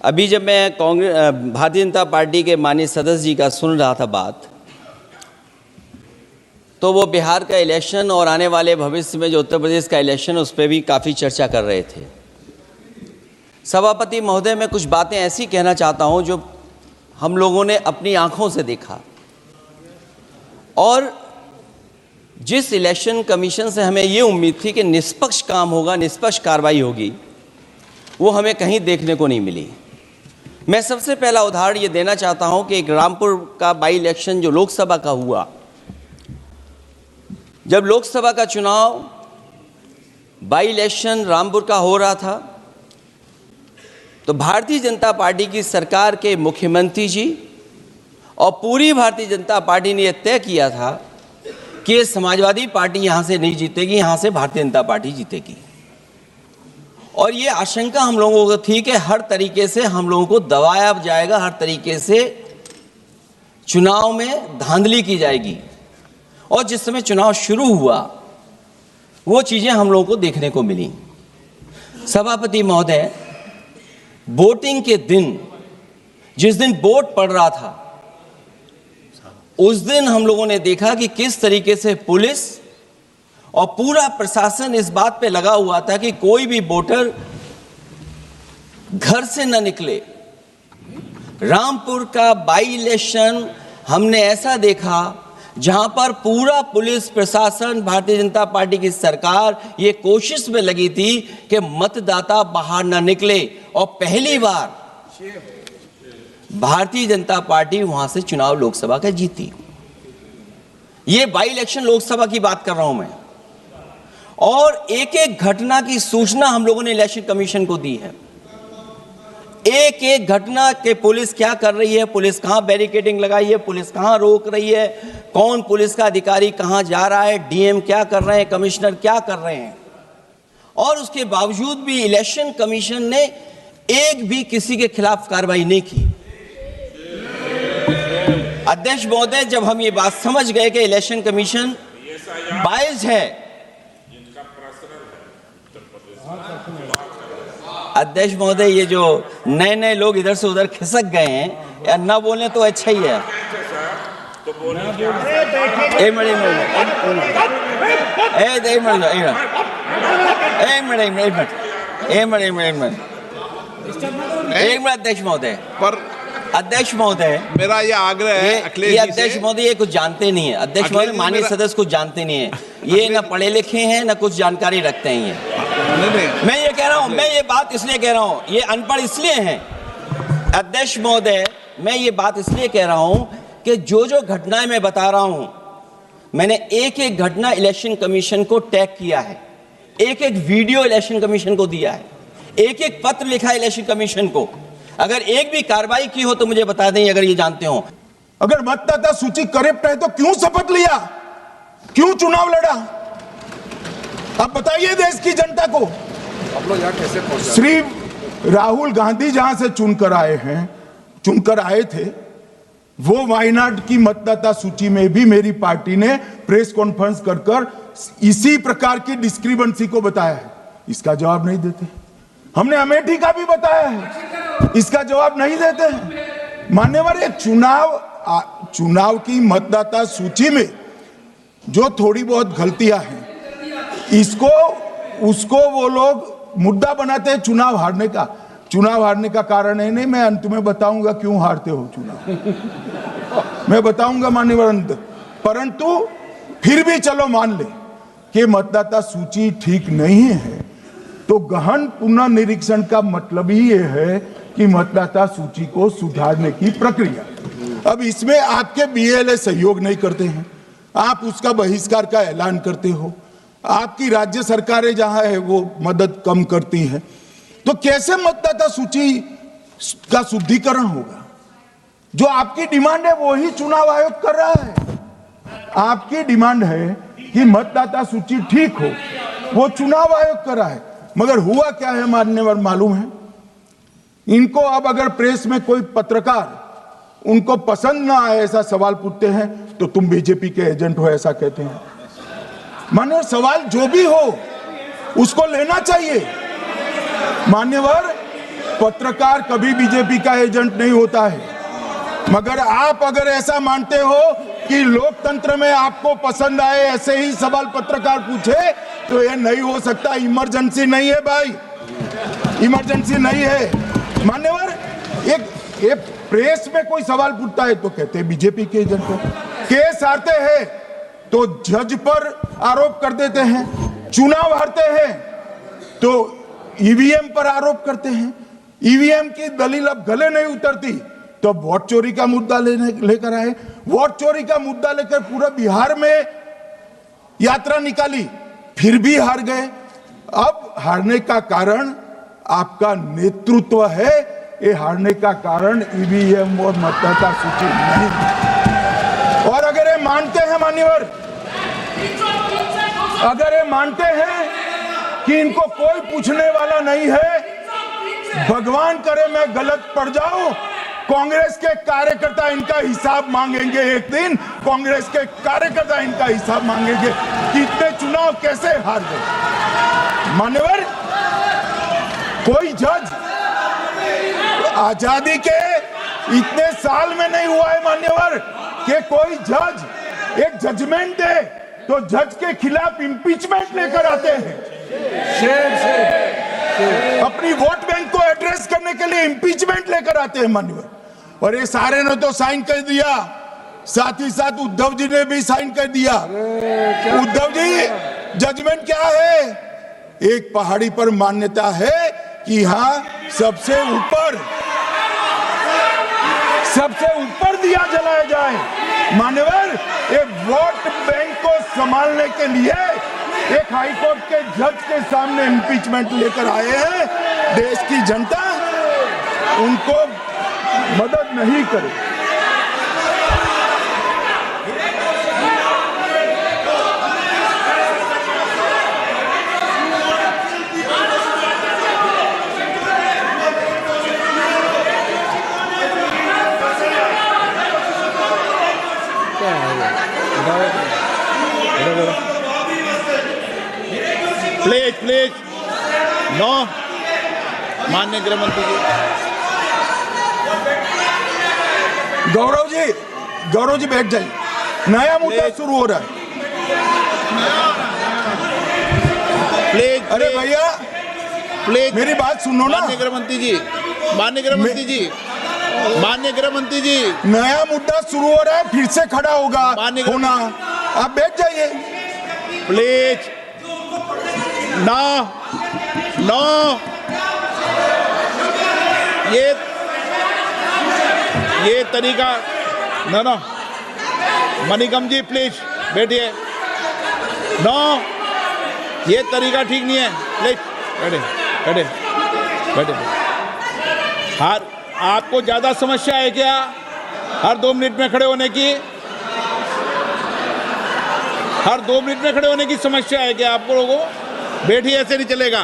अभी जब मैं भारतीय जनता पार्टी के माननीय सदस्य जी का सुन रहा था बात, तो वो बिहार का इलेक्शन और आने वाले भविष्य में जो उत्तर प्रदेश का इलेक्शन उस पर भी काफ़ी चर्चा कर रहे थे। सभापति महोदय, मैं कुछ बातें ऐसी कहना चाहता हूं जो हम लोगों ने अपनी आंखों से देखा, और जिस इलेक्शन कमीशन से हमें ये उम्मीद थी कि निष्पक्ष काम होगा, निष्पक्ष कार्रवाई होगी, वो हमें कहीं देखने को नहीं मिली। मैं सबसे पहला उदाहरण ये देना चाहता हूं कि एक रामपुर का बाई इलेक्शन जो लोकसभा का हुआ, जब लोकसभा का चुनाव बाई इलेक्शन रामपुर का हो रहा था, तो भारतीय जनता पार्टी की सरकार के मुख्यमंत्री जी और पूरी भारतीय जनता पार्टी ने यह तय किया था कि ये समाजवादी पार्टी यहाँ से नहीं जीतेगी, यहाँ से भारतीय जनता पार्टी जीतेगी। और ये आशंका हम लोगों को थी कि हर तरीके से हम लोगों को दबाया जाएगा, हर तरीके से चुनाव में धांधली की जाएगी। और जिस समय चुनाव शुरू हुआ, वो चीज़ें हम लोगों को देखने को मिली। सभापति महोदय, वोटिंग के दिन, जिस दिन वोट पड़ रहा था, उस दिन हम लोगों ने देखा कि किस तरीके से पुलिस और पूरा प्रशासन इस बात पे लगा हुआ था कि कोई भी वोटर घर से न निकले। रामपुर का बाई इलेक्शन हमने ऐसा देखा जहां पर पूरा पुलिस प्रशासन, भारतीय जनता पार्टी की सरकार ये कोशिश में लगी थी कि मतदाता बाहर न निकले, और पहली बार भारतीय जनता पार्टी वहां से चुनाव लोकसभा का जीती। ये बाई इलेक्शन लोकसभा की बात कर रहा हूं मैं, और एक एक घटना की सूचना हम लोगों ने इलेक्शन कमीशन को दी है। एक एक घटना के पुलिस क्या कर रही है, पुलिस कहां बैरिकेडिंग लगाई है, पुलिस कहां रोक रही है, कौन पुलिस का अधिकारी कहां जा रहा है, डीएम क्या कर रहे हैं, कमिश्नर क्या कर रहे हैं। और उसके बावजूद भी इलेक्शन कमीशन ने एक भी किसी के खिलाफ कार्रवाई नहीं की। अध्यक्ष महोदय, जब हम ये बात समझ गए कि इलेक्शन कमीशन बायस्ड है, अध्यक्ष महोदय, ये जो नए नए लोग इधर से उधर खिसक गए हैं, या ना बोले तो अच्छा ही है। अध्यक्ष महोदय, पर अध्यक्ष महोदय, मेरा ये आग्रह है ये अध्यक्ष महोदय ये कुछ जानते नहीं है। अध्यक्ष महोदय, माननीय सदस्य कुछ जानते नहीं है, ये ना पढ़े लिखे हैं ना कुछ जानकारी रखते हैं। ये मैं ये कह रहा हूं, मैं ये बात इसलिए कह रहा हूं, ये अनपढ़ इसलिए हैं। अध्यक्ष महोदय, मैं ये बात इसलिए कह रहा हूं कि जो जो घटनाएं मैं बता रहा हूं, मैंने एक एक घटना इलेक्शन कमीशन को टैग किया है, एक एक वीडियो इलेक्शन कमीशन को दिया है, एक एक पत्र लिखा है इलेक्शन कमीशन को। अगर एक भी कार्रवाई की हो तो मुझे बता दें, अगर ये जानते हो। अगर मतदाता सूची करेक्ट है तो क्यों शपथ लिया, क्यों चुनाव लड़ा? अब बताइए देश की जनता को। आप लोग यहाँ कैसे पहुंचे? श्री राहुल गांधी जहां से चुनकर आए थे, वो वायनाड की मतदाता सूची में भी मेरी पार्टी ने प्रेस कॉन्फ्रेंस कर इसी प्रकार की डिस्क्रिपेंसी को बताया है। इसका जवाब नहीं देते। हमने अमेठी का भी बताया है, इसका जवाब नहीं देते हैं। मान्यवर, ये चुनाव की मतदाता सूची में जो थोड़ी बहुत गलतियां हैं, उसको वो लोग मुद्दा बनाते हैं चुनाव हारने का। चुनाव हारने का कारण है नहीं, मैं अंत में बताऊंगा क्यों हारते हो चुनाव, मैं बताऊंगा माननीय अंत। परंतु फिर भी चलो मान ले कि मतदाता सूची ठीक नहीं है, तो गहन पुनर्निरीक्षण का मतलब ही ये है कि मतदाता सूची को सुधारने की प्रक्रिया। अब इसमें आपके बीएलए सहयोग नहीं करते हैं, आप उसका बहिष्कार का ऐलान करते हो, आपकी राज्य सरकारें जहां है वो मदद कम करती हैं, तो कैसे मतदाता सूची का शुद्धिकरण होगा? जो आपकी डिमांड है वो ही चुनाव आयोग कर रहा है। आपकी डिमांड है कि मतदाता सूची ठीक हो, वो चुनाव आयोग कर रहा है। मगर हुआ क्या है मान्यवर, मालूम है इनको? अब अगर प्रेस में कोई पत्रकार उनको पसंद ना आए ऐसा सवाल पूछते हैं तो तुम बीजेपी के एजेंट हो, ऐसा कहते हैं। मान्यवर, सवाल जो भी हो उसको लेना चाहिए। मान्यवर, पत्रकार कभी बीजेपी का एजेंट नहीं होता है। मगर आप अगर ऐसा मानते हो कि लोकतंत्र में आपको पसंद आए ऐसे ही सवाल पत्रकार पूछे, तो ये नहीं हो सकता। इमरजेंसी नहीं है भाई, इमरजेंसी नहीं है। मान्यवर, एक प्रेस में कोई सवाल पूछता है तो कहते हैं बीजेपी के एजेंट हो। केस हारते हैं तो जज पर आरोप कर देते हैं, चुनाव हारते हैं तो ईवीएम पर आरोप करते हैं। ईवीएम की दलील अब गले नहीं उतरती तो वोट चोरी का मुद्दा लेकर आए। वोट चोरी का मुद्दा लेकर पूरा बिहार में यात्रा निकाली, फिर भी हार गए। अब हारने का कारण आपका नेतृत्व है, ये हारने का कारण ईवीएम और मतदाता सूची नहीं। और अगर ये मानते हैं मान्यवर, अगर ये मानते हैं कि इनको कोई पूछने वाला नहीं है, भगवान करे मैं गलत पड़ जाऊं, कांग्रेस के कार्यकर्ता इनका हिसाब मांगेंगे। एक दिन कांग्रेस के कार्यकर्ता इनका हिसाब मांगेंगे कि इतने चुनाव कैसे हार गए। मान्यवर, कोई जज आजादी के इतने साल में नहीं हुआ है मान्यवर कि कोई जज एक जजमेंट दे तो जज के खिलाफ इंपीचमेंट लेकर आते हैं। अपनी वोट बैंक को एड्रेस करने के लिए इंपीचमेंट लेकर आते हैं मान्यवर। और ये सारे ने तो साइन कर दिया, साथ ही साथ उद्धव जी ने भी साइन कर दिया। उद्धव जी, जजमेंट क्या है? एक पहाड़ी पर मान्यता है कि हाँ सबसे ऊपर दिया जलाया जाए। मान्यवर, एक वोट बैंक को संभालने के लिए एक हाईकोर्ट के जज के सामने इंपीचमेंट लेकर आए हैं। देश की जनता उनको मदद नहीं करे। प्लीज नो, माननीय गृह मंत्री जी। गौरव जी बैठ जाइए, नया मुद्दा शुरू हो रहा है। प्लीज, अरे भैया प्लीज मेरी बात सुनो ना। माननीय गृह मंत्री जी, माननीय गृह मंत्री जी, माननीय गृह मंत्री जी, नया मुद्दा शुरू हो रहा है, फिर से खड़ा होगा होना। आप बैठ जाइए प्लीज। नो, ये तरीका नो। मणिकम जी प्लीज बैठिए। नो, ये तरीका ठीक नहीं है। प्लीज बैठे। हर आपको ज्यादा समस्या है क्या हर 2 मिनट में खड़े होने की? हर 2 मिनट में खड़े होने की समस्या है क्या आपको लोगों? बैठिए, ऐसे नहीं चलेगा।